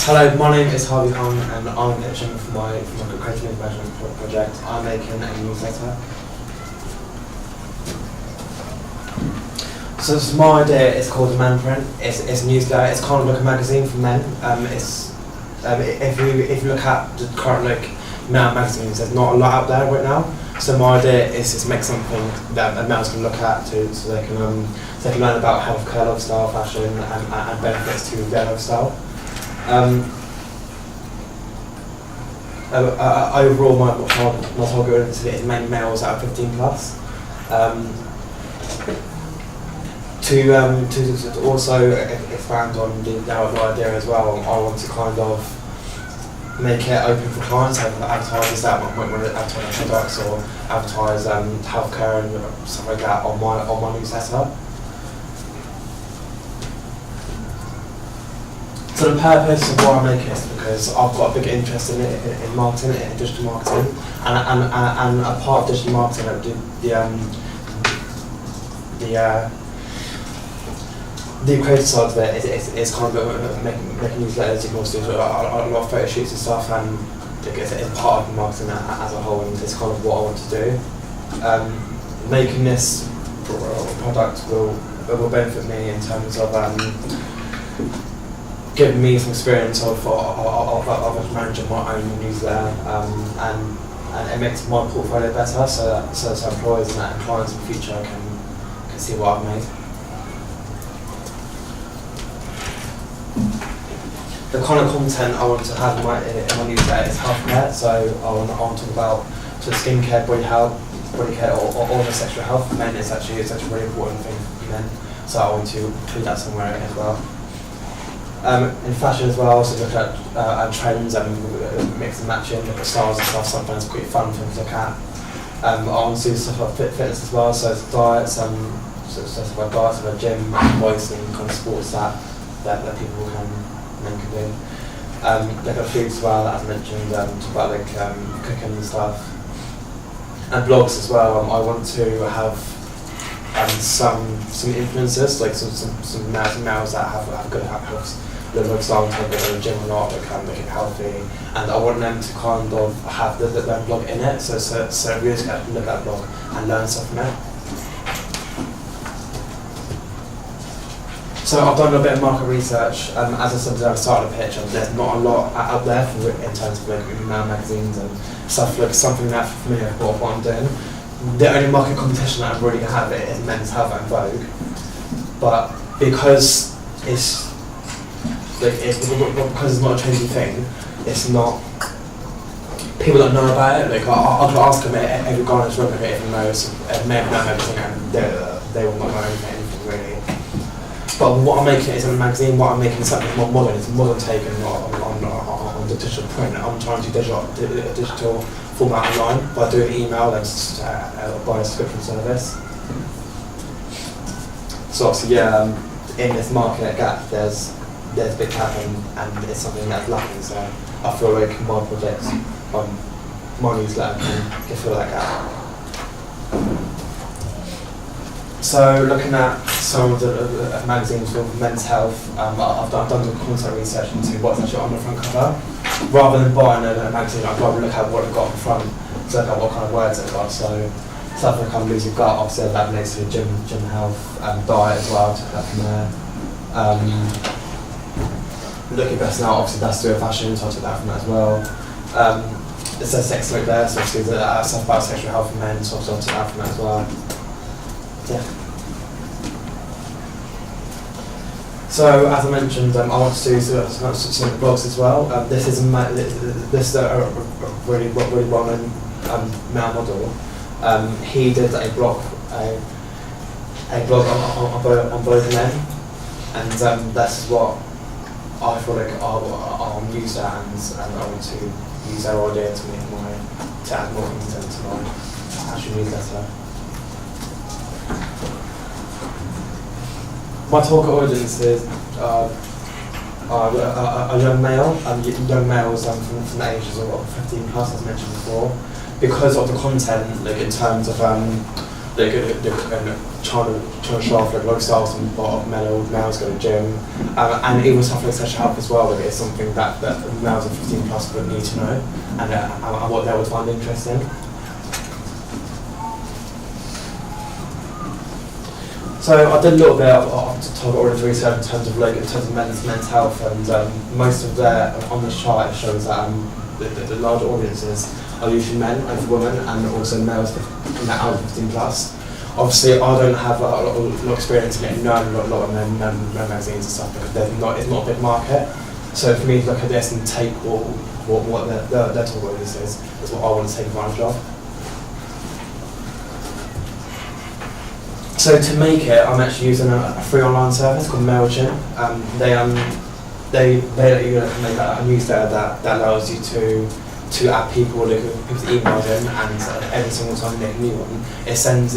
Hello, my name is Harvey Hung and I'm pitching for my creative information project. I'm making a newsletter. So my idea is called Manprint. It's a newsletter. It's kind of like a magazine for men. If you look at the current male magazines, there's not a lot out there right now. So my idea is to make something that males can look at so they can learn about healthcare, lifestyle, fashion, and benefits to their lifestyle. Overall, my target audience is mainly males out of 15 plus. To also expand on the idea as well, I want to kind of make it open for clients, have advertisers that want to advertise products or advertise healthcare and stuff like that on my newsletter. So the purpose of why I make it is because I've got a big interest in marketing, in digital marketing, and a part of digital marketing, the creative side of it is kind of making newsletters. You can also do a lot of photo shoots and stuff, and it's part of marketing as a whole, and it's kind of what I want to do. Making this product will benefit me in terms of giving me some experience of managing my own newsletter, and it makes my portfolio better, so employers and clients in the future can see what I've made. The kind of content I want to have in my newsletter is healthcare, so I want to talk about skincare, body care, or the sexual health for men. It's actually a really important thing for men, so I want to include that somewhere as well. In fashion as well, so look at trends and mix and matching, look at styles and stuff. Sometimes it's quite fun to look at. I want to do stuff like fitness as well, so it's diets, stuff like diets, like gym, voice, and kind of sports that people men can do. Look at food as well, as mentioned, talk about cooking and stuff. And blogs as well. I want to have some influencers, like some males that have good health, live lifestyle, take it in a gym or not, make it healthy, and I want them to kind of have their blog in it, so viewers can look at the blog and learn stuff from it. So I've done a bit of market research. As I said at the start of the pitch, there's not a lot out there in terms of male magazines and stuff, like something that I'm familiar with what I'm doing. The only market competition that I really have is Men's Health and Vogue, but because it's not a trendy thing, it's not, people don't know about it. Like I could ask them every guy in this room if he knows male magazine, and they will not know anything really. But what I'm making is in a magazine. What I'm making is something more modern. It's modern take on the digital print. I'm trying to do digital format online by doing email and by a subscription service. So obviously, in this market gap, there's a big gap, and it's something that's lacking. So I feel like my project, my newsletter can fill that gap. So looking at some of the magazines for men's health, I've done the content research into what's actually on the front cover. Rather than buying a magazine, I'd rather look at what it got on the front, so look at what kind of words it got. So stuff like loose of gut, obviously that relates to gym health, diet as well, took that from there. Looking best now, obviously that's through fashion, so I took that from that as well. It says sex right there, so obviously stuff about sexual health for men, so I took that from that as well. Yeah. So as I mentioned, I want to do some blogs as well. This is a really well-known male model. He did a blog on both men, and that's what I feel like I'll use that, and I want to use their idea to add more content to my actual newsletter. My target audience is a young male, young males from the ages of 15 plus, as mentioned before. Because of the content, like in terms of trying to show off like lifestyles and of males go to gym, and even stuff like sexual health as well. Like it's something that males of 15 plus would need to know, and what they would find interesting. So I did a little bit of target research in terms of men's health, and most of their on this chart it shows that the larger audiences are usually men over women, and also males in that out of 15 plus. Obviously, I don't have a lot of experience in getting known a lot of men magazines and stuff because it's not a big market. So for me to look at this and take what their target audience is what I want to take advantage of. So to make it, I'm actually using a free online service called Mailchimp. They let you make a newsletter that allows you to add people who's emailed in, and every single time you make a new one, it sends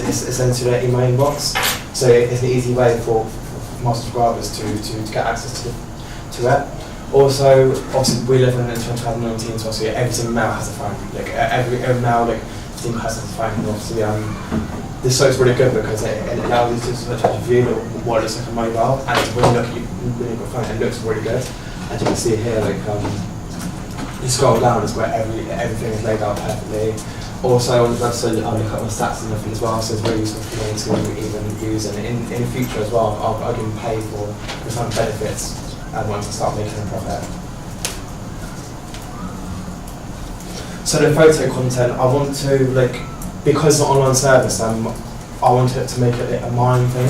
to their email inbox. So it's an easy way for my subscribers to get access to it. Also, obviously we live in 2019, so obviously every single male has a phone. Like every male has a phone, and obviously this site's really good because it allows you to view what it looks like on mobile, and when you look at your phone, it looks really good. As you can see here, you scroll down, it's where everything is laid out perfectly. Also on the website, I look at my stats and everything as well, so it's really useful for me to even use. And in the future as well, I'll even pay for some benefits once I start making a profit. So the photo content, I want to because it's an online service, I want it to make it a mine thing.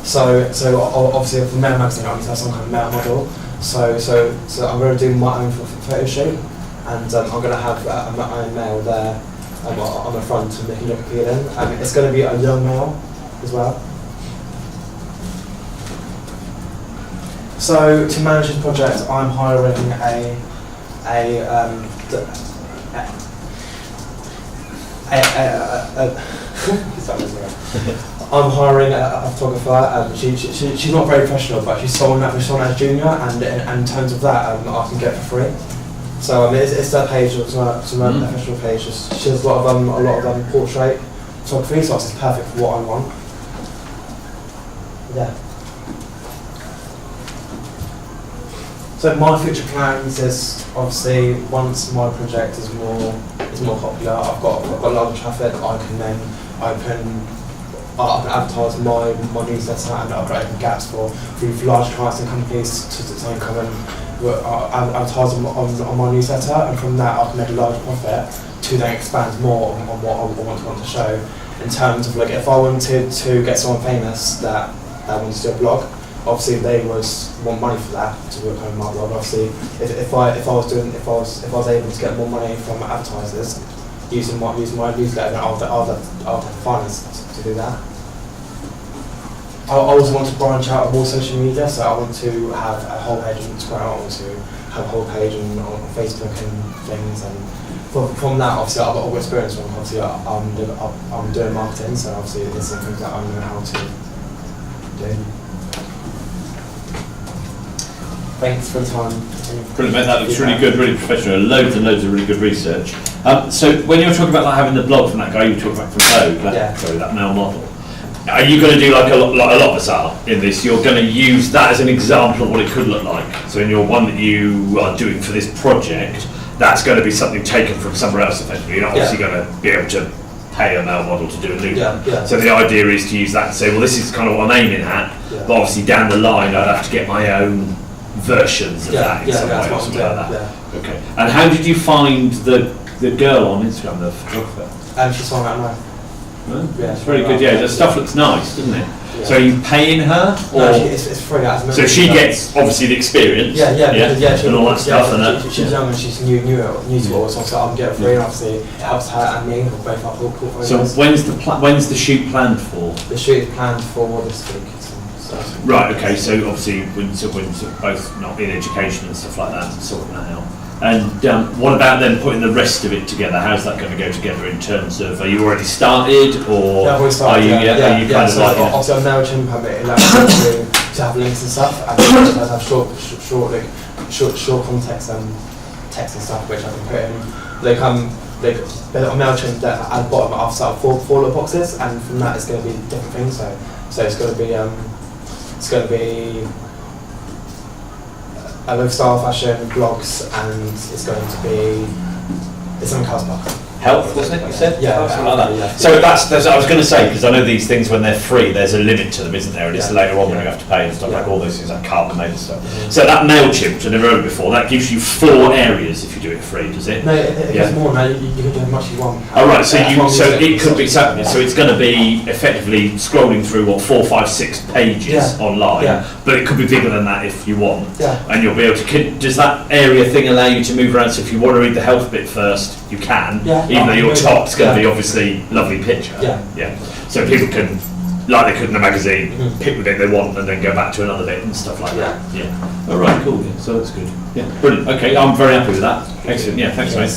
So obviously for male magazine, I need to have some kind of male model. So I'm going to do my own photo shoot, and I'm going to have my own male there on the front to make it look appealing. It's going to be a young male as well. So to manage this project, I'm hiring I'm hiring a photographer. She's not very professional, but she's someone as a junior, and in terms of that, I can get for free. So it's that page, it's my professional page. She does a lot of portrait photography, so it's perfect for what I want. Yeah. So my future plans is obviously once my project is more popular, I've got a lot of traffic. I can advertise my newsletter, and I've got open gaps for large clients and companies to come and advertise on my newsletter, and from that I can make a large profit to then expand more on what I want to show. In terms of if I wanted to get someone famous that wants to do a blog, obviously they want money for that to work on my blog. Obviously, if I was able to get more money from advertisers using my newsletter, then I'll have finance to do that. I also want to branch out of more social media, so I want to have a whole page on Instagram, I want to have a whole page on Facebook and things, and from that, obviously I've got all experience from. Obviously, I'm doing marketing, so obviously it's something that I know how to do. Thanks for the time. Brilliant, mate. That looks really good, really professional. Loads and loads of really good research. So when you were talking about having the blog from that guy you talked about from Vogue, that male model, are you going to do like a lot of us are in this? You're going to use that as an example of what it could look like. So in your one that you are doing for this project, that's going to be something taken from somewhere else effectively. You're not obviously going to be able to pay a male model to do a nude. So the idea is to use that and say, well, this is kind of what I'm aiming at, but obviously down the line I'd have to get my own versions of that in some way or something like that. Okay. And how did you find the girl on Instagram, the photographer? She's on that now. Yeah, it's very good. Yeah, the stuff looks nice, doesn't it? Yeah. So are you paying her? Or no, it's free. So she gets obviously the experience. Yeah, and all that stuff. And she's young and she's new to it all, so I'm getting free, and obviously it helps her and me. Both our portfolios. So when's the shoot planned for? The shoot is planned for this week. Right. Okay. So obviously, when both not in education and stuff like that, and sorting that out. And what about then putting the rest of it together? How's that going to go together in terms of, are you already started, or I've already started, are you kind of like... Obviously on Mailchimp, it allows me to have links and stuff, and I have short context and text and stuff, which I can put in. like on MailChimp, that at the bottom I've set up four little boxes, and from that it's going to be different things. So it's going to be with style, fashion, blogs, and it's going to be something else. Health, wasn't it? You said, yeah, something like that. Yeah. So that's I was going to say, because I know these things when they're free, there's a limit to them, isn't there? And it's later on when you have to pay and stuff like all those things like carbon made and stuff. So that MailChimp, which I never heard of before, that gives you 4 areas if you do it free, does it? No, it gives more. No, you can do as much as you want. Oh right, so it could be something. So it's going to be effectively scrolling through 4, 5, 6 pages online, but it could be bigger than that if you want. And you'll be able to. Does that area thing allow you to move around? So if you want to read the health bit first, you can, even though your top's going to be obviously lovely picture. So people can, like they could in the magazine, pick the bit they want and then go back to another bit and stuff like that. All right, cool. So that's good. Brilliant. Okay, I'm very happy with that. Excellent. Thanks, mate.